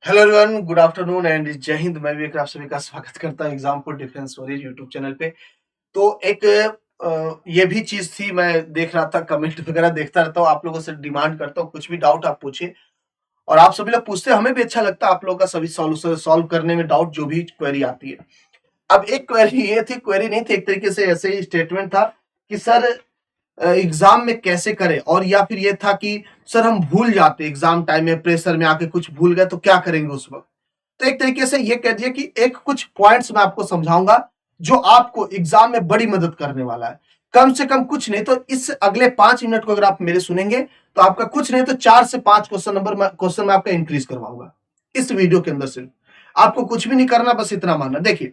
Hello everyone, good afternoon and जय हिंद। मैं विवेक, आप सभी का स्वागत करता हूं exam for defence stories YouTube channel पे। तो एक ये भी चीज थी, मैं देख रहा था कमेंट वगैरह देखता रहता हूँ, आप लोगों से डिमांड करता हूँ कुछ भी डाउट आप पूछिए। और आप सभी लोग पूछते हैं, हमें भी अच्छा लगता है आप लोगों का सभी सॉल्व करने में डाउट जो भी क्वेरी आती है। अब एक क्वेरी ये थी, क्वेरी नहीं थी, एक तरीके से ऐसे ही स्टेटमेंट था कि सर एग्जाम में कैसे करें, और या फिर ये था कि सर हम भूल जाते एग्जाम टाइम में, प्रेशर में आके कुछ भूल गए तो क्या करेंगे उस वक्त। तो एक तरीके से ये कह दिया कि एक कुछ पॉइंट्स मैं आपको समझाऊंगा जो आपको एग्जाम में बड़ी मदद करने वाला है। कम से कम कुछ नहीं तो इस अगले 5 मिनट को अगर आप मेरे सुनेंगे तो आपका कुछ नहीं तो 4 से 5 क्वेश्चन मैं आपका इंक्रीज करवाऊंगा इस वीडियो के अंदर। सिर्फ आपको कुछ भी नहीं करना, बस इतना मानना। देखिए,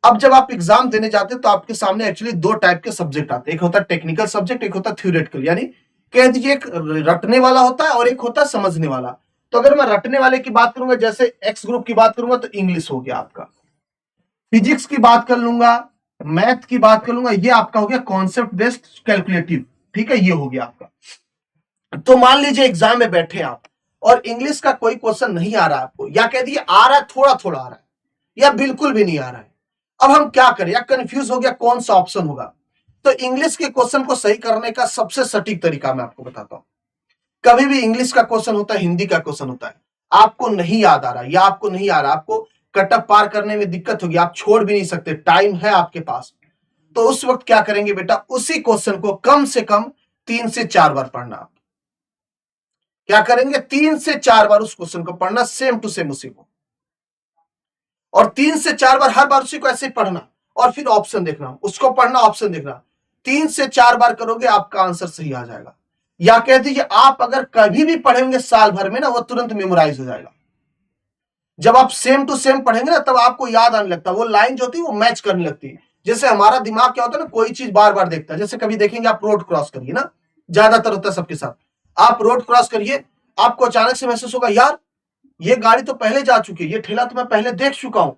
अब जब आप एग्जाम देने जाते हैं तो आपके सामने एक्चुअली दो टाइप के सब्जेक्ट आते हैं, एक होता है टेक्निकल सब्जेक्ट, एक होता है थ्योरेटिकल। यानी कह दीजिए एक रटने वाला होता है और एक होता है समझने वाला। तो अगर मैं रटने वाले की बात करूंगा, जैसे एक्स ग्रुप की बात करूंगा तो इंग्लिश हो गया आपका, फिजिक्स की बात कर लूंगा, मैथ की बात कर लूंगा, ये आपका हो गया कॉन्सेप्ट बेस्ड कैलकुलेटिव। ठीक है, ये हो गया आपका। तो मान लीजिए एग्जाम में बैठे आप और इंग्लिश का कोई क्वेश्चन नहीं आ रहा आपको, या कह दिए आ रहा है थोड़ा थोड़ा आ रहा है, या बिल्कुल भी नहीं आ रहा है। अब हम क्या करें, या कंफ्यूज हो गया कौन सा ऑप्शन होगा। तो इंग्लिश के क्वेश्चन को सही करने का सबसे सटीक तरीका मैं आपको बताता हूं। कभी भी इंग्लिश का क्वेश्चन होता है, हिंदी का क्वेश्चन होता है, आपको नहीं याद आ रहा या आपको नहीं आ रहा, आपको कटअप पार करने में दिक्कत होगी, आप छोड़ भी नहीं सकते, टाइम है आपके पास, तो उस वक्त क्या करेंगे बेटा, उसी क्वेश्चन को कम से कम 3 से 4 बार पढ़ना। आप क्या करेंगे, 3 से 4 बार उस क्वेश्चन को पढ़ना, सेम टू सेम उसी को, और 3 से 4 बार हर बार उसी को ऐसे ही पढ़ना, और फिर ऑप्शन देखना, उसको पढ़ना ऑप्शन देखना। 3 से 4 बार करोगे आपका आंसर सही आ जाएगा। या कह दीजिए आप अगर कभी भी पढ़ेंगे साल भर में ना, वो तुरंत मेमोराइज हो जाएगा। जब आप सेम टू सेम पढ़ेंगे ना, तब आपको याद आने लगता है, वो लाइन जो होती है वो मैच करने लगती है। जैसे हमारा दिमाग क्या होता है ना, कोई चीज बार बार देखता है। जैसे कभी देखेंगे आप रोड क्रॉस करिए ना, ज्यादातर होता है सबके साथ, आप रोड क्रॉस करिए, आपको अचानक से महसूस होगा, यार ये गाड़ी तो पहले जा चुकी है, ये ठेला तो मैं पहले देख चुका हूं,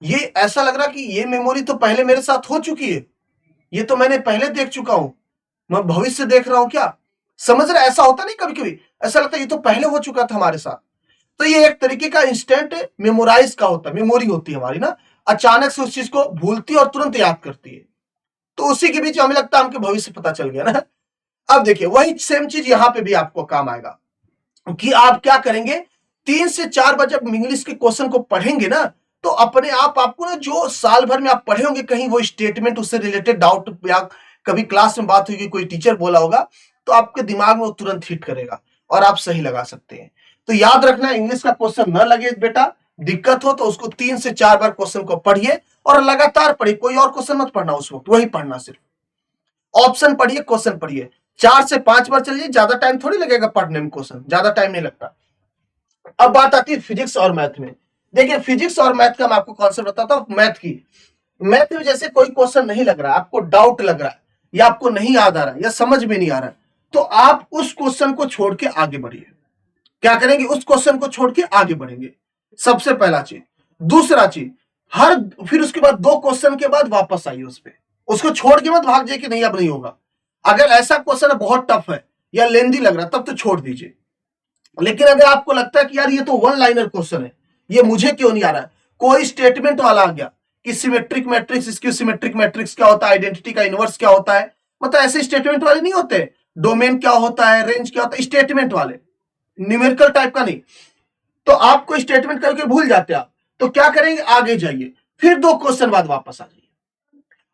ये ऐसा लग रहा कि ये मेमोरी तो पहले मेरे साथ हो चुकी है, ये तो मैंने पहले देख चुका हूं, मैं भविष्य देख रहा हूं क्या। समझ रहे, ऐसा होता नहीं, कभी कभी ऐसा लगता है ये तो पहले हो चुका था हमारे साथ। तो ये एक तरीके का इंस्टेंट मेमोराइज का होता है, मेमोरी होती है हमारी ना, अचानक से उस चीज को भूलती है और तुरंत याद करती है। तो उसी के बीच हमें लगता है हमको भविष्य पता चल गया ना। अब देखिए वही सेम चीज यहां पे भी आपको काम आएगा कि आप क्या करेंगे, 3 से 4 बार जब इंग्लिश के क्वेश्चन को पढ़ेंगे ना, तो अपने आप आपको ना, जो साल भर में आप पढ़े होंगे कहीं वो स्टेटमेंट, उससे रिलेटेड डाउट, या कभी क्लास में बात हुई, कोई टीचर बोला होगा, तो आपके दिमाग में वो तुरंत हिट करेगा और आप सही लगा सकते हैं। तो याद रखना, इंग्लिश का क्वेश्चन न लगे बेटा, दिक्कत हो तो उसको 3 से 4 बार क्वेश्चन को पढ़िए और लगातार पढ़िए, कोई और क्वेश्चन मत पढ़ना उस वक्त, वही पढ़ना, सिर्फ ऑप्शन पढ़िए, क्वेश्चन पढ़िए। 4 से 5 बार चलिए, ज्यादा टाइम थोड़ी लगेगा पढ़ने में, क्वेश्चन ज्यादा टाइम नहीं लगता। अब बात आती है फिजिक्स और मैथ में। देखिए फिजिक्स और मैथ का मैं आपको कॉन्सेप्ट बताता हूं। मैथ की, मैथ में जैसे कोई क्वेश्चन नहीं लग रहा, आपको डाउट लग रहा है, या आपको नहीं याद आ रहा है, या समझ में नहीं आ रहा है, तो आप उस क्वेश्चन को छोड़ के आगे बढ़िए। क्या करेंगे, उस क्वेश्चन को छोड़ के आगे बढ़ेंगे, सबसे पहला चीज। दूसरा चीज, हर फिर उसके बाद 2 क्वेश्चन के बाद वापस आइए उस पर, उसको छोड़ के मत भाग जाइए कि नहीं अब नहीं होगा। अगर ऐसा क्वेश्चन बहुत टफ है या लेंदी लग रहा है तब तो छोड़ दीजिए। लेकिन अगर आपको लगता है कि यार ये तो वन लाइनर क्वेश्चन है, ये मुझे क्यों नहीं आ रहा है, कोई स्टेटमेंट वाला आ गया कि सिमेट्रिक मैट्रिक्स, इसकी सिमेट्रिक मैट्रिक्स क्या होता है, आइडेंटिटी का इनवर्स क्या होता है, मतलब ऐसे स्टेटमेंट वाले नहीं होते, डोमेन क्या होता है, रेंज क्या होता है, स्टेटमेंट वाले, न्यूमेरिकल टाइप का नहीं, तो आपको स्टेटमेंट करके भूल जाते आप, तो क्या करेंगे, आगे जाइए, फिर 2 क्वेश्चन बाद वापस आ जाइए।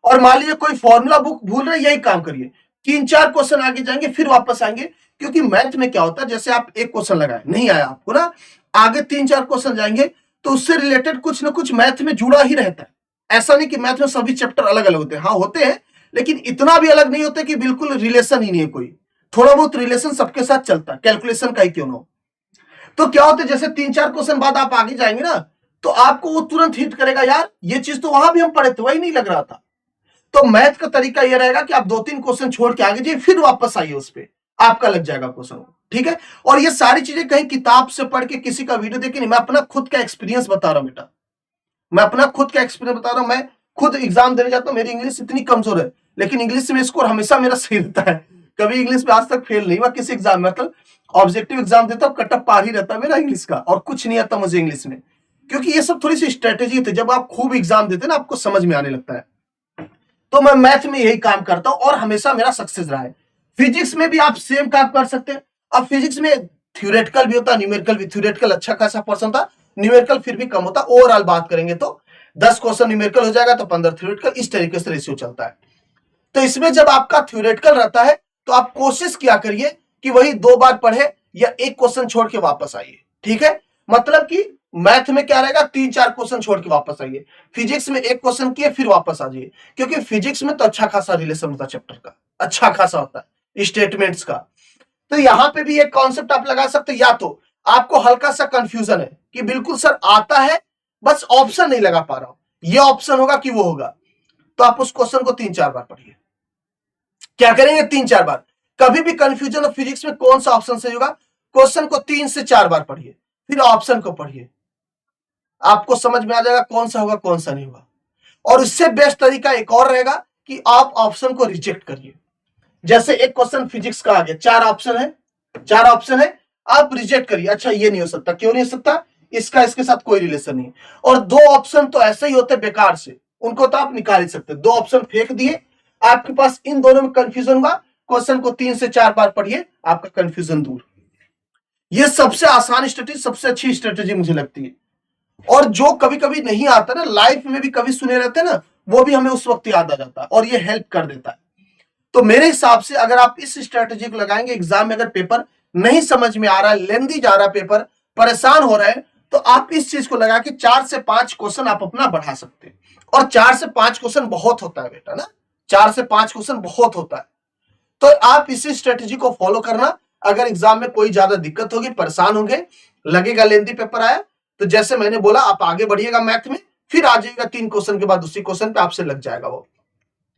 और मान लीजिए कोई फॉर्मूला बुक भूल रहे, यही काम करिए, 3 4 क्वेश्चन आगे जाएंगे फिर वापस आएंगे। क्योंकि मैथ में क्या होता है, जैसे आप एक क्वेश्चन लगाए नहीं आया आपको ना, आगे 3 4 क्वेश्चन जाएंगे तो उससे रिलेटेड कुछ ना कुछ मैथ में जुड़ा ही रहता है। ऐसा नहीं कि मैथ में सभी चैप्टर अलग अलग होते हैं, हाँ होते हैं, लेकिन इतना भी अलग नहीं होते कि बिल्कुल रिलेशन ही नहीं है कोई, थोड़ा बहुत रिलेशन सबके साथ चलता है, कैलकुलेशन का ही क्यों ना हो। तो क्या होता है, जैसे 3 4 क्वेश्चन बाद आप आगे जाएंगे ना, तो आपको वो तुरंत हिट करेगा, यार ये चीज तो वहां भी हम पढ़े थे, वही नहीं लग रहा था। तो मैथ का तरीका यह रहेगा कि आप 2 3 क्वेश्चन छोड़ के आगे जाइए, फिर वापस आइए उस पर, आपका लग जाएगा क्वेश्चन। ठीक है, और ये सारी चीजें कहीं किताब से पढ़ के, किसी का वीडियो देख के नहीं, मैं अपना खुद का एक्सपीरियंस बता रहा हूं बेटा, मैं अपना खुद का एक्सपीरियंस बता रहा हूं। मैं खुद एग्जाम देने जाता हूं, मेरी इंग्लिश इतनी कमजोर है, लेकिन इंग्लिश में स्कोर हमेशा मेरा सही रहता है, कभी इंग्लिश में आज तक फेल नहीं हुआ किसी एग्जाम में, मतलब ऑब्जेक्टिव एग्जाम देता हूं, कट ऑफ पार ही रहता है मेरा इंग्लिश का, और कुछ नहीं आता मुझे इंग्लिश में, क्योंकि ये सब थोड़ी सी स्ट्रेटेजी थे। जब आप खूब एग्जाम देते ना आपको समझ में आने लगता है। तो मैं मैथ में यही काम करता हूं और हमेशा मेरा सक्सेस रहा है। फिजिक्स में भी आप सेम काम कर सकते हैं। अब फिजिक्स में थ्योरेटिकल भी होता है, न्यूमेरिकल भी। थ्योरेटिकल अच्छा खासा पर्सन था, न्यूमेरिकल फिर भी कम होता। ओवरऑल बात करेंगे तो 10 क्वेश्चन न्यूमेरिकल हो जाएगा तो 15 थ्योरेटिकल, इस तरीके से रेशियो चलता है। तो इसमें जब आपका थ्योरेटिकल रहता है तो आप कोशिश किया करिए कि वही 2 बार पढ़े या एक क्वेश्चन छोड़ के वापस आइए, ठीक है। मतलब कि मैथ में क्या रहेगा, 3-4 क्वेश्चन छोड़ के वापस आइए। फिजिक्स में एक क्वेश्चन किए फिर वापस आ जाइए, क्योंकि फिजिक्स में तो अच्छा खासा रिलेशन होता है चैप्टर का, अच्छा खासा होता है स्टेटमेंट्स का। तो यहां पे भी एक कॉन्सेप्ट आप लगा सकते हैं, या तो आपको हल्का सा कंफ्यूजन है कि बिल्कुल सर आता है बस ऑप्शन नहीं लगा पा रहा हूं, ये ऑप्शन होगा कि वो होगा, तो आप उस क्वेश्चन को 3-4 बार पढ़िए। क्या करेंगे, 3-4 बार। कभी भी कंफ्यूजन हो फिजिक्स में कौन सा ऑप्शन सही होगा, क्वेश्चन को 3 से 4 बार पढ़िए, फिर ऑप्शन को पढ़िए, आपको समझ में आ जाएगा कौन सा होगा कौन सा नहीं होगा। और इससे बेस्ट तरीका एक और रहेगा कि आप ऑप्शन को रिजेक्ट करिए। जैसे एक क्वेश्चन फिजिक्स का आ गया, 4 ऑप्शन है, 4 ऑप्शन है, आप रिजेक्ट करिए। अच्छा ये नहीं हो सकता, क्यों नहीं हो सकता, इसका इसके साथ कोई रिलेशन नहीं। और 2 ऑप्शन तो ऐसे ही होते बेकार से, उनको तो आप निकाल ही सकते। 2 ऑप्शन फेंक दिए, आपके पास इन दोनों में कंफ्यूजन हुआ, क्वेश्चन को 3 से 4 बार पढ़िए, आपका कंफ्यूजन दूर। ये सबसे आसान स्ट्रेटेजी, सबसे अच्छी स्ट्रेटेजी मुझे लगती है। और जो कभी कभी नहीं आता ना, लाइफ में भी कभी सुने रहते ना, वो भी हमें उस वक्त याद आ जाता है और ये हेल्प कर देता है। तो मेरे हिसाब से अगर आप इस स्ट्रेटेजी को लगाएंगे, एग्जाम में अगर पेपर नहीं समझ में आ रहा है, लेंदी जा रहा है पेपर, परेशान हो रहा है, तो आप इस चीज को लगा के 4 से 5 क्वेश्चन आप अपना बढ़ा सकते हैं। और 4 से 5 क्वेश्चन बहुत होता है बेटा ना, 4 से 5 क्वेश्चन बहुत होता है। तो आप इसी स्ट्रेटेजी को फॉलो करना। अगर एग्जाम में कोई ज्यादा दिक्कत होगी, परेशान होंगे, लगेगा लेंदी पेपर आया, तो जैसे मैंने बोला आप आगे बढ़िएगा मैथ में, फिर आ जाइएगा 3 क्वेश्चन के बाद उसी क्वेश्चन पे आपसे लग जाएगा वो।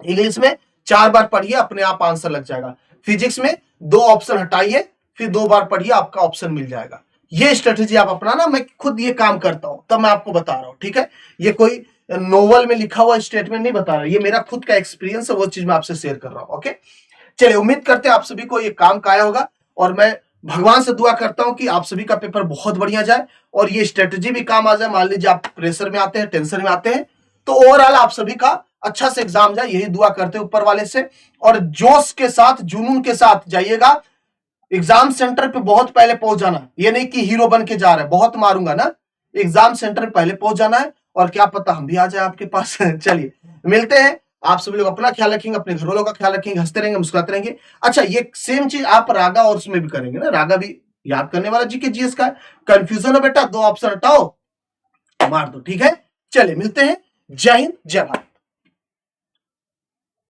इंग्लिश में 4 बार पढ़िए, अपने आप आंसर लग जाएगा। फिजिक्स में 2 ऑप्शन हटाइए, फिर 2 बार पढ़िए, आपका ऑप्शन मिल जाएगा। ये स्ट्रेटेजी आप अपनाना, मैं खुद ये काम करता हूं तब मैं आपको बता रहा हूं, ठीक है। ये कोई नोवेल में लिखा हुआ स्टेटमेंट नहीं बता रहा, ये मेरा खुद का एक्सपीरियंस है, वो चीज मैं आपसे शेयर कर रहा हूं। ओके, चलिए उम्मीद करते हैं आप सभी को ये काम का आया होगा, और मैं भगवान से दुआ करता हूं कि आप सभी का पेपर बहुत बढ़िया जाए और ये स्ट्रेटेजी भी काम आ जाए। मान लीजिए आप प्रेशर में आते हैं, टेंशन में आते हैं, तो ओवरऑल आप सभी का अच्छा से एग्जाम जाए, यही दुआ करते हैं ऊपर वाले से। और जोश के साथ, जुनून के साथ जाइएगा एग्जाम सेंटर पे, बहुत पहले पहुंच जाना। ये नहीं कि हीरो बन के जा रहा है, बहुत मारूंगा ना, एग्जाम सेंटर पे पहले पहुंच जाना है, और क्या पता हम भी आ जाए आपके पास। चलिए मिलते हैं। आप सभी लोग अपना ख्याल रखेंगे, अपने घर वालों का ख्याल रखेंगे, हंसते रहेंगे, मुस्कुराते रहेंगे। अच्छा ये सेम चीज आप रागा और उसमें भी करेंगे ना, रागा भी याद करने वाला जीके जीएस का। कंफ्यूजन हो बेटा, 2 ऑप्शन हटाओ, मार दो, ठीक है। चलिए मिलते हैं। जय हिंद, जय भारत।